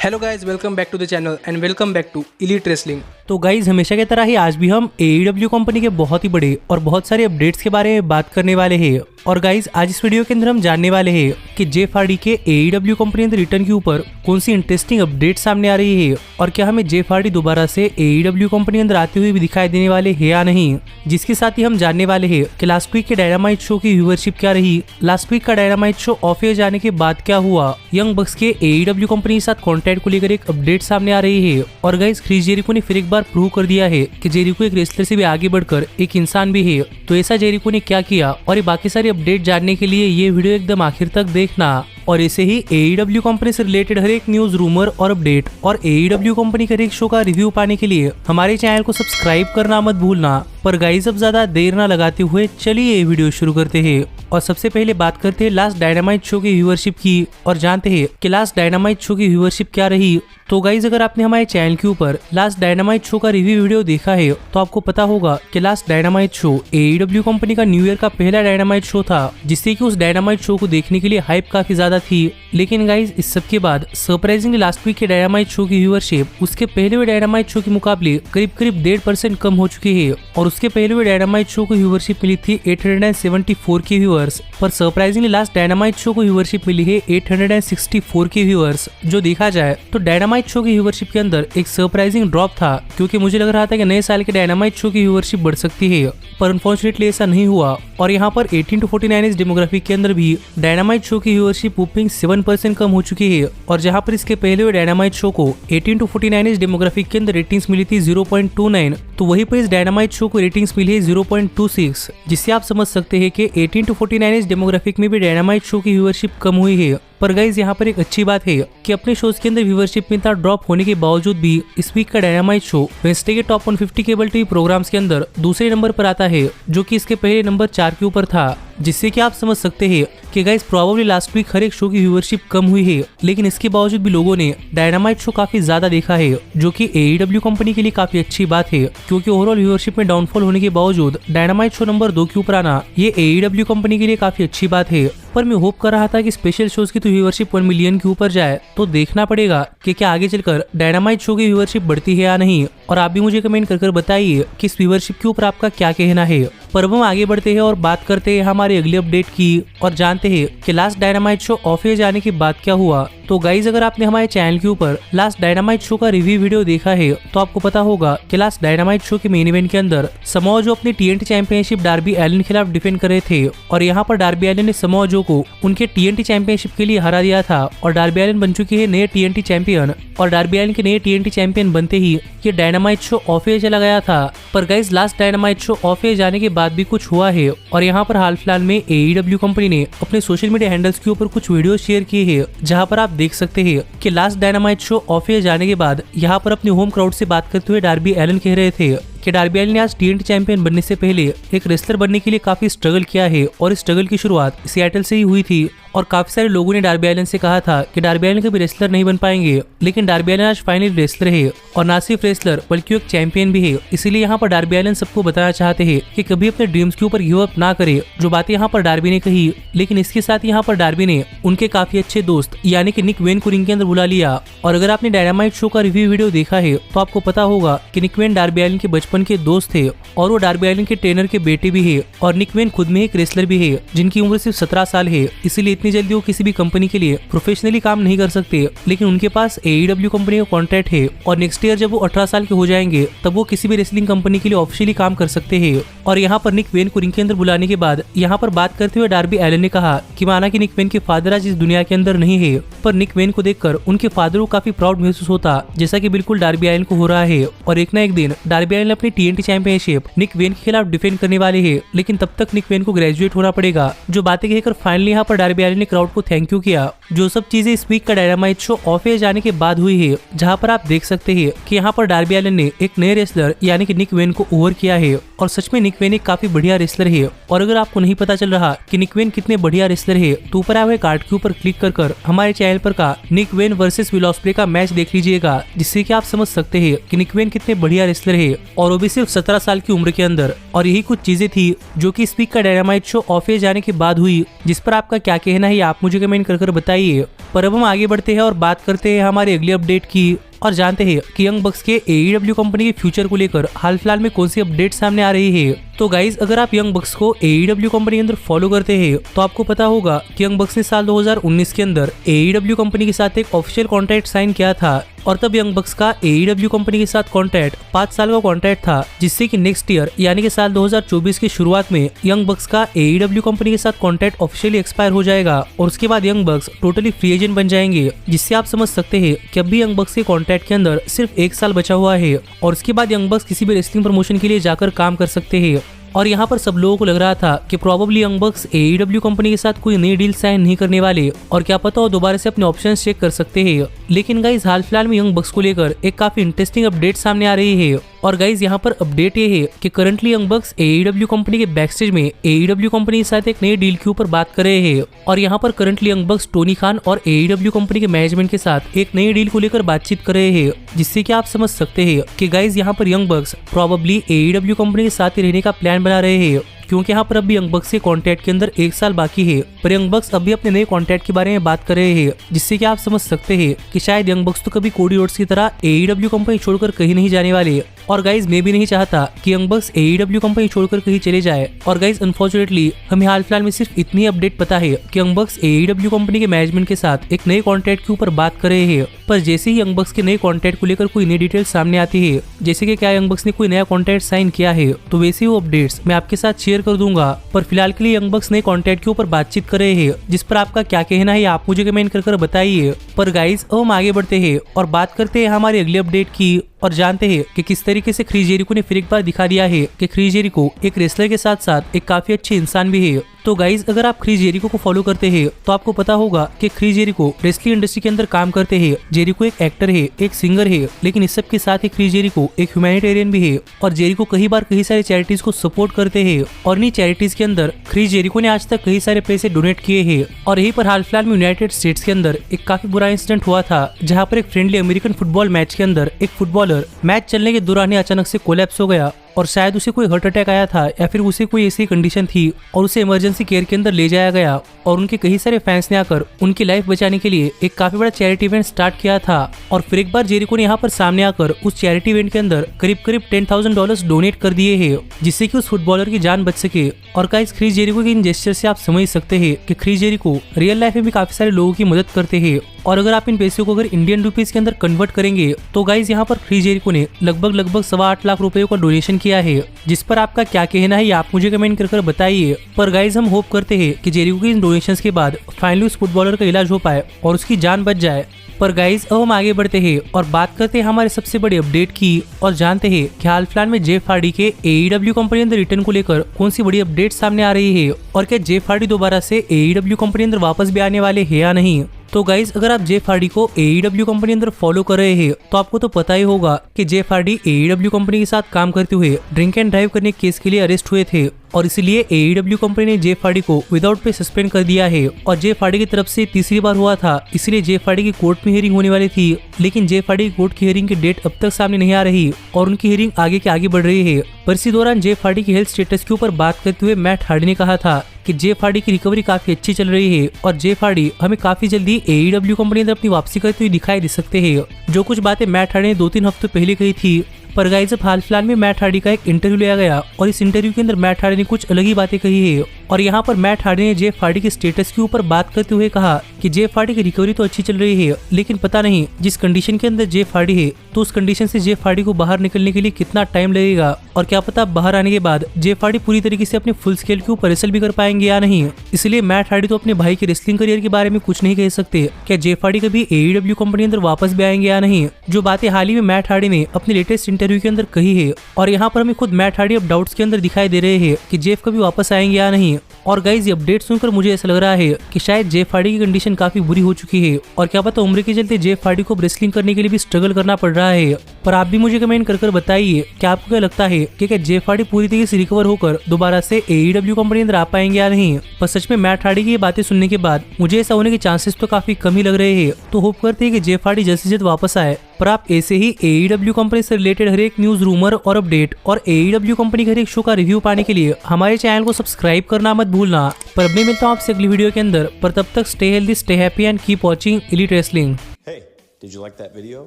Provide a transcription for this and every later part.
Hello guys, welcome back to the channel and welcome back to elite wrestling. तो guys हमेशा की तरह ही आज भी हम AEW कंपनी के बहुत ही बड़े और बहुत सारे अपडेट्स के बारे में बात करने वाले हैं। और गाइज आज इस वीडियो के अंदर हम जानने वाले हैं कि जेफ हार्डी के AEW कंपनी अंदर रिटर्न के ऊपर कौन सी इंटरेस्टिंग अपडेट सामने आ रही है और क्या हमें जेफ हार्डी दोबारा से AEW कंपनी अंदर आते हुए भी दिखाई देने वाले हैं या नहीं। जिसके साथ ही हम जानने वाले हैं कि लास्ट वीक के डायनामाइट शो की व्यूअरशिप क्या रही, लास्ट वीक का डायनामाइट शो ऑफ एयर जाने के बाद क्या हुआ, यंग बक्स के AEW कंपनी के साथ कॉन्ट्रैक्ट को लेकर एक अपडेट सामने आ रही है। और गाइज क्रिस जेरिको ने फिर एक बार प्रूव कर दिया है कि जेरिको एक रेसलर से भी आगे बढ़कर एक इंसान भी है। तो ऐसा जेरिको ने क्या किया और ये बाकी सारी अपडेट जानने के लिए ये वीडियो एकदम आखिर तक देखना। और ऐसे ही AEW कंपनी से रिलेटेड हर एक न्यूज, रूमर और अपडेट और AEW कंपनी के हर एक शो का रिव्यू पाने के लिए हमारे चैनल को सब्सक्राइब करना मत भूलना। पर गाइस अब ज्यादा देर ना लगाते हुए चलिए ये वीडियो शुरू करते हैं। और सबसे पहले बात करते हैं लास्ट डायनामाइट शो की व्यूअरशिप की और जानते हैं कि लास्ट डायनामाइट शो की व्यूअरशिप क्या रही। तो गाइज अगर आपने हमारे चैनल के ऊपर लास्ट डायनामाइट शो का रिव्यू वीडियो देखा है तो आपको पता होगा कि last dynamite show AEW company का न्यू ईयर का पहला डायनामाइट शो था, जिससे कि उस डायनामाइट शो को देखने के लिए हाइप काफी ज्यादा थी। लेकिन गाइज इस सब के बाद सरप्राइजिंगली लास्ट वीक के डायनामाइट शो की व्यूअरशिप उसके पहले हुए डायनामाइट शो के मुकाबले करीब 1.5% कम हो चुकी है। और उसके पहले हुए डायनामाइट शो को व्यूअरशिप मिली थी 874 के व्यूअर्स, पर सरप्राइजिंगली लास्ट डायनामाइट शो को व्यूअरशिप मिली है 864 के व्यूअर्स। जो देखा जाए तो डायनामाइट शो की व्यूअरशिप के अंदर एक सरप्राइजिंग ड्रॉप था, क्योंकि मुझे लग रहा था कि नए साल के डायनामाइट शो की व्यूअरशिप बढ़ सकती है, पर अनफॉर्चुनेटली ऐसा नहीं हुआ। और यहाँ पर 18 to 49 एज डेमोग्राफिक के अंदर भी डायनामाइट शो की व्यूअरशिप वुपिंग 7% कम हो चुकी है। और जहाँ पर इसके पहले हुए डायनामाइट शो को 18 to 49 एज डेमोग्राफिक के अंदर रेटिंग्स मिली थी 0.29, तो वहीं पर इस डायनामाइट शो को रेटिंग्स मिली है 0.26, जिससे आप समझ सकते हैं कि 18 to 49 एज डेमोग्राफिक में भी डायनामाइट शो की व्यूअरशिप कम हुई है। पर गाइज यहाँ पर एक अच्छी बात है कि अपने शोज के अंदर व्यूअरशिप में इतना ड्रॉप होने के बावजूद भी इस वीक का डायनामाइट शो वेडनेसडे के टॉप 150 केबल टीवी प्रोग्राम्स के अंदर दूसरे नंबर पर आता है, जो कि इसके पहले नंबर 4 के ऊपर था। जिससे कि आप समझ सकते हैं कि गाइज प्रोबेबली लास्ट वीक हर एक शो की व्यूअरशिप कम हुई है, लेकिन इसके बावजूद भी लोगों ने डायनामाइट शो काफी ज्यादा देखा है, जो कि AEW कंपनी के लिए काफी अच्छी बात है। क्योंकि ओवरऑल व्यूअरशिप में डाउनफॉल होने के बावजूद डायनामाइट शो नंबर 2 के ऊपर आना ये AEW कंपनी के लिए काफी अच्छी बात है। पर मैं होप कर रहा था कि स्पेशल शोज की तो व्यूअरशिप 1 मिलियन के ऊपर जाए, तो देखना पड़ेगा कि क्या आगे चलकर डायनामाइट शो की व्यूअरशिप बढ़ती है या नहीं। और आप भी मुझे कमेंट कर बताइए कि इस व्यूअरशिप के ऊपर आपका क्या कहना है। पर हम आगे बढ़ते हैं और बात करते हैं हमारे अगले अपडेट की और जानते हैं कि last dynamite show off air जाने के बाद क्या हुआ। तो गाइज अगर आपने हमारे चैनल के ऊपर लास्ट डायनामाइट शो का रिव्यू वीडियो देखा है तो आपको पता होगा कि लास्ट डायनामाइट शो के मेन इवेंट के अंदर समोआ जो अपनी TNT चैंपियनशिप डार्बी एलिन के खिलाफ डिफेंड कर रहे थे। और यहाँ पर डार्बी एलिन ने समोआ जो को उनके TNT चैंपियनशिप के लिए हरा दिया था और डार्बी एलिन बन चुकी है नए TNT चैंपियन। और डार्बी एलिन के नए TNT चैंपियन बनते ही ये डायनामाइट शो ऑफ एयर चला गया था। पर guys last dynamite show off air जाने के बाद भी कुछ हुआ है। और यहाँ पर हाल फिलहाल में AEW कंपनी ने अपने सोशल मीडिया हैंडल्स के ऊपर कुछ वीडियो शेयर किए हैं, जहाँ पर आप देख सकते हैं कि last dynamite show off air जाने के बाद यहाँ पर अपने होम क्राउड से बात करते हुए डार्बी एलिन कह रहे थे कि डार्बी एलिन ने आज TNT चैंपियन बनने से पहले एक रेसलर बनने के लिए काफी स्ट्रगल किया है और इस स्ट्रगल की शुरुआत सिएटल से ही हुई थी। और काफी सारे लोगों ने डार्बी एलिन से कहा था कि डार्बी एलिन कभी रेसलर नहीं बन पाएंगे, लेकिन डार्बी एलिन आज फाइनली रेसलर है और ना सिर्फ रेसलर बल्कि एक चैंपियन भी है। इसीलिए यहाँ पर डार्बी एलिन सबको बताना चाहते हैं कि कभी अपने ड्रीम्स के ऊपर गिव अप ना करे, जो बातें यहाँ पर डार्बी ने कही। लेकिन इसके साथ यहाँ पर डार्बी ने उनके काफी अच्छे दोस्त यानी कि निक वेन को रिंग के अंदर बुला लिया। और अगर आपने डायनामाइट शो का रिव्यू वीडियो देखा है तो आपको पता होगा कि निक वेन डार्बी एलिन के बचपन के दोस्त थे और वो डार्बी एलिन के ट्रेनर के बेटे भी है। और निक वेन खुद में एक रेसलर भी है जिनकी उम्र सिर्फ 17 साल है, इसीलिए इतनी जल्दी वो किसी भी कंपनी के लिए प्रोफेशनली काम नहीं कर सकते। लेकिन उनके पास AEW कंपनी का कॉन्ट्रैक्ट है और नेक्स्ट ईयर जब वो 18 साल के हो जाएंगे तब वो किसी भी रेसलिंग कंपनी के लिए ऑफिशियली काम कर सकते हैं। और यहाँ पर निक वेन को रिंग के अंदर बुलाने के बाद यहाँ पर बात करते हुए डार्बी एलिन ने कहा कि माना कि निक वेन के फादर आज इस दुनिया के अंदर नहीं है, पर निक वेन को देखकर उनके फादर को काफी प्राउड महसूस होता, जैसा कि बिल्कुल डार्बी एलिन को हो रहा है। और एक ना एक दिन डार्बी एलिन अपनी TNT चैंपियनशिप निक वेन के खिलाफ डिफेंड करने वाले हैं, लेकिन तब तक निक वेन को ग्रेजुएट होना पड़ेगा। जो बातें कहकर फाइनली यहाँ पर डार्बी एलिन ने क्राउड को थैंक यू किया। जो सब चीजें इस वीक का डायनामाइट शो ऑफ एयर जाने के बाद हुई है, जहाँ पर आप देख सकते हैं कि यहाँ पर डार्बी एलिन ने एक नए रेसलर यानी कि निक वेन को ओवर किया है। और सच में निक वेन एक काफी बढ़िया रेसलर है। और अगर आपको नहीं पता चल रहा कि निक वेन कितने बढ़िया रेसलर है तो ऊपर आए हुए कार्ड के ऊपर क्लिक कर हमारे चैनल पर का निक वेन वर्सेस विल ऑस्प्रे का मैच देख लीजिएगा, जिससे कि आप समझ सकते हैं कि निक वेन कितने बढ़िया रेसलर है और वो भी सिर्फ 17 साल की उम्र के अंदर। और यही कुछ चीजें थी जो कि इस वीक का डायनामाइट शो ऑफ एयर जाने के बाद हुई, जिस पर आपका क्या कहना कहना है आप मुझे कमेंट कर बताइए। पर अब हम आगे बढ़ते हैं और बात करते हैं हमारे अगले अपडेट की और जानते हैं कि यंग बक्स के AEW कंपनी के फ्यूचर को लेकर हाल फिलहाल में कौन सी अपडेट सामने आ रही है। तो गाइज अगर आप यंग बक्स को AEW कंपनी के अंदर फॉलो करते हैं तो आपको पता होगा कि यंग बक्स ने साल 2019 के अंदर AEW कंपनी के साथ एक ऑफिशियल कॉन्ट्रैक्ट साइन किया था और तब यंग बक्स का AEW कंपनी के साथ कॉन्ट्रैक्ट 5 साल का कॉन्ट्रैक्ट था, जिससे कि नेक्स्ट ईयर यानी कि साल 2024 की शुरुआत में यंग बक्स का AEW कंपनी के साथ कॉन्ट्रैक्ट ऑफिशियली एक्सपायर हो जाएगा और उसके बाद यंग बक्स टोटली फ्री एजेंट बन जाएंगे, जिससे आप समझ सकते हैं कि अभी यंग बक्स के कॉन्ट्रैक्ट के अंदर सिर्फ 1 साल बचा हुआ है और उसके बाद यंग बक्स किसी भी रेसलिंग प्रमोशन के लिए जाकर काम कर सकते हैं। और यहाँ पर सब लोगों को लग रहा था कि प्रोबेबली यंग बक्स AEW कंपनी के साथ कोई नई डील साइन नहीं करने वाले और क्या पता वो दोबारा से अपने ऑप्शंस चेक कर सकते हैं। लेकिन गाइज हाल फिलहाल में यंग बक्स को लेकर एक काफी इंटरेस्टिंग अपडेट सामने आ रही है और गाइज यहाँ पर अपडेट ये है कि करंटली यंग बक्स AEW कंपनी के बैकस्टेज में AEW कंपनी के साथ एक नई डील के ऊपर बात कर रहे हैं और यहाँ पर करंटली यंग बक्स टोनी खान और AEW कंपनी के मैनेजमेंट के साथ एक नई डील को लेकर बातचीत कर रहे हैं, जिससे कि आप समझ सकते हैं कि गाइज यहाँ पर यंग बक्स प्रोबेबली AEW कंपनी के साथ ही रहने का प्लान बना रहे हैं, क्योंकि यहाँ पर अभी यंग बक्स के कॉन्ट्रैक्ट के अंदर 1 साल बाकी है। पर यंग बक्स अभी अपने नए कॉन्ट्रैक्ट के बारे में बात कर रहे हैं, जिससे कि आप समझ सकते हैं कि शायद यंग बक्स तो कभी कोडी रोड्स की तरह AEW कंपनी छोड़कर कहीं नहीं जाने वाले। और गाइज मैं भी नहीं चाहता कि यंग बक्स AEW कंपनी छोड़कर कहीं चले जाए। और गाइज अनफॉर्चुनेटली हमें हाल फिलहाल में सिर्फ इतनी अपडेट पता है कि यंग बक्स AEW कंपनी के मैनेजमेंट के साथ एक नए कॉन्ट्रैक्ट के ऊपर बात कर रहे हैं। पर जैसे ही यंग बक्स के नए कॉन्ट्रैक्ट को लेकर कोई नई डिटेल सामने आती है, जैसे कि क्या यंग बक्स ने कोई नया कॉन्ट्रैक्ट साइन किया है, तो वैसे वो अपडेट्स मैं आपके साथ शेयर कर दूंगा। पर फिलहाल के लिए यंग बक्स नए कॉन्ट्रैक्ट के ऊपर बातचीत कर रहे हैं, जिस पर आपका क्या कहना है आप मुझे कमेंट कर बताइए। पर गाइज अब हम आगे बढ़ते हैं और बात करते हैं हमारे अगले अपडेट की और जानते हैं कि किस तरीके से क्रिस जेरिको ने फिर एक बार दिखा दिया है कि क्रिस जेरिको एक रेसलर के साथ साथ एक काफी अच्छे इंसान भी है। तो गाइज अगर आप क्रिस जेरिको को फॉलो करते हैं तो आपको पता होगा कि क्रिस जेरिको रेसलिंग इंडस्ट्री के अंदर काम करते हैं। जेरिको एक एक्टर है, एक सिंगर है, लेकिन इस सब के साथ ही क्रिस जेरिको एक ह्यूमैनिटेरियन भी है और जेरिको कई बार कई सारे चैरिटीज को सपोर्ट करते हैं और इन्हीं चैरिटीज के अंदर क्रिस जेरिको ने आज तक कई सारे पैसे डोनेट किए हैं। और यहीं पर हाल फिलहाल में यूनाइटेड स्टेट्स के अंदर एक काफी बुरा इंसिडेंट हुआ था, जहाँ पर एक फ्रेंडली अमेरिकन फुटबॉल मैच के अंदर एक फुटबॉलर मैच चलने के दौरान ही अचानक से कोलैप्स हो गया और शायद उसे कोई हार्ट अटैक आया था या फिर उसे कोई ऐसी कंडीशन थी और उसे इमरजेंसी केयर के अंदर ले जाया गया और उनके कई सारे फैंस ने आकर उनकी लाइफ बचाने के लिए एक काफी बड़ा चैरिटी इवेंट स्टार्ट किया था। और फिर एक बार जेरिको ने यहाँ पर सामने आकर उस चैरिटी इवेंट के अंदर करीब $10,000 डोनेट कर दिए हैं, जिससे कि उस फुटबॉलर की जान बच सके। और गाइस क्रिस जेरिको के इन जेस्चर से आप समझ सकते हैं कि क्रिस जेरिको रियल लाइफ में भी काफी सारे लोगों की मदद करते हैं। और अगर आप इन पैसों को अगर इंडियन रुपीज के अंदर कन्वर्ट करेंगे तो गाइस यहाँ पर क्रिस जेरिको ने लगभग 8.25 लाख रुपए का डोनेशन किया है, जिस पर आपका क्या कहना है आप मुझे कमेंट कर बताइए। पर गाइस हम होप करते हैं कि जेरिको के इन डोनेशंस के बाद फाइनली उस फुटबॉलर का इलाज हो पाए और उसकी जान बच जाए। पर गाइस अब हम आगे बढ़ते हैं और बात करते हैं हमारे सबसे बड़े अपडेट की और जानते हैं कि हाल फिलहाल में जेफ हार्डी के AEW कंपनी अंदर रिटर्न को लेकर कौन सी बड़ी अपडेट सामने आ रही है और क्या जेफ हार्डी दोबारा से AEW कंपनी अंदर वापस भी आने वाले हैं या नहीं। तो गाइज अगर आप जेफ हार्डी को AEW कंपनी अंदर फॉलो कर रहे हैं तो आपको तो पता ही होगा कि जेफ हार्डी AEW कंपनी के साथ काम करते हुए ड्रिंक एंड ड्राइव करने केस के लिए अरेस्ट हुए थे और इसलिए AEW कंपनी ने जेफ हार्डी को विदाउट पे सस्पेंड कर दिया है और जेफ हार्डी की तरफ से तीसरी बार हुआ था, इसलिए जेफ हार्डी की कोर्ट में हियरिंग होने वाली थी, लेकिन जेफ हार्डी की कोर्ट की हियरिंग की डेट अब तक सामने नहीं आ रही और उनकी हियरिंग आगे के आगे बढ़ रही है। पर इसी दौरान जेफ हार्डी की हेल्थ स्टेटस के ऊपर बात करते हुए मैट हार्डी ने कहा था कि जेफ हार्डी की रिकवरी काफी अच्छी चल रही है और जेफ हार्डी हमें काफी जल्दी AEW कंपनी अंदर अपनी वापसी करते हुए दिखाई दे सकते हैं। जो कुछ बातें मैट हार्डी ने 2-3 हफ्ते पहले कही थी। पर गाइस अब हाल फिलहाल में मैट हार्डी का एक इंटरव्यू लिया गया और इस इंटरव्यू के अंदर मैट हार्डी ने कुछ अलग ही बातें कही है और यहाँ पर मैट हार्डी ने जेफ हार्डी के स्टेटस के ऊपर बात करते हुए कहा कि जेफ हार्डी की रिकवरी तो अच्छी चल रही है, लेकिन पता नहीं जिस कंडीशन के अंदर जेफ हार्डी है तो उस कंडीशन से जेफ हार्डी को बाहर निकलने के लिए कितना टाइम लगेगा और क्या पता बाहर आने के बाद जेफ हार्डी पूरी तरीके से अपने फुल स्केल के ऊपर रेसल भी कर पाएंगे या नहीं। इसलिए मैट हार्डी तो अपने भाई के रेसलिंग करियर के बारे में कुछ नहीं कह सकते। क्या जेफ हार्डी कभी AEW कंपनी अंदर वापस भी आएंगे या नहीं, जो बातें हाल ही में मैट हार्डी ने अपने लेटेस्ट इंटरव्यू के अंदर कही है। और यहाँ पर हमें खुद मैट हार्डी अब डाउट्स के अंदर दिखाई दे रहे हैं कि जेफ कभी वापस आएंगे या नहीं। और गाइज ये अपडेट सुनकर मुझे ऐसा लग रहा है कि शायद जेफ हार्डी की कंडीशन काफी बुरी हो चुकी है और क्या पता उम्र के चलते जेफ हार्डी को रेसलिंग करने के लिए भी स्ट्रगल करना पड़ रहा है। पर आप भी मुझे कमेंट कर बताइए कि आपको क्या लगता है कि क्या जेफ हार्डी पूरी तरीके से रिकवर होकर दोबारा से AEW कंपनी अंदर आ पाएंगे या नहीं। पर सच में मैट हार्डी की ये बातें सुनने के बाद मुझे ऐसा होने के चांसेस तो काफी कम ही लग रहे हैं। तो होप करते हैं कि जेफ हार्डी जल्द से जल्द वापस आए। पर आप ऐसे ही AEW कंपनी से रिलेटेड हर एक न्यूज, रूमर और अपडेट और AEW कंपनी के हर एक शो का रिव्यू पाने के लिए हमारे चैनल को सब्सक्राइब करना मत भूलना। पर अब मैं मिलता हूँ आपसे अगली वीडियो के अंदर। पर तब तक stay healthy, stay happy and keep watching elite wrestling. Hey, did you like that video?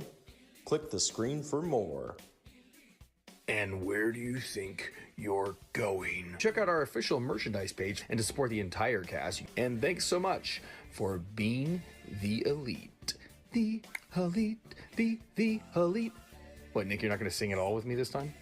Click the screen for more. And where do you think you're going? Check out our official merchandise page and to support the entire cast. And thanks so much for being the elite. The elite, the elite. What, Nick, you're not going to sing it all with me this time?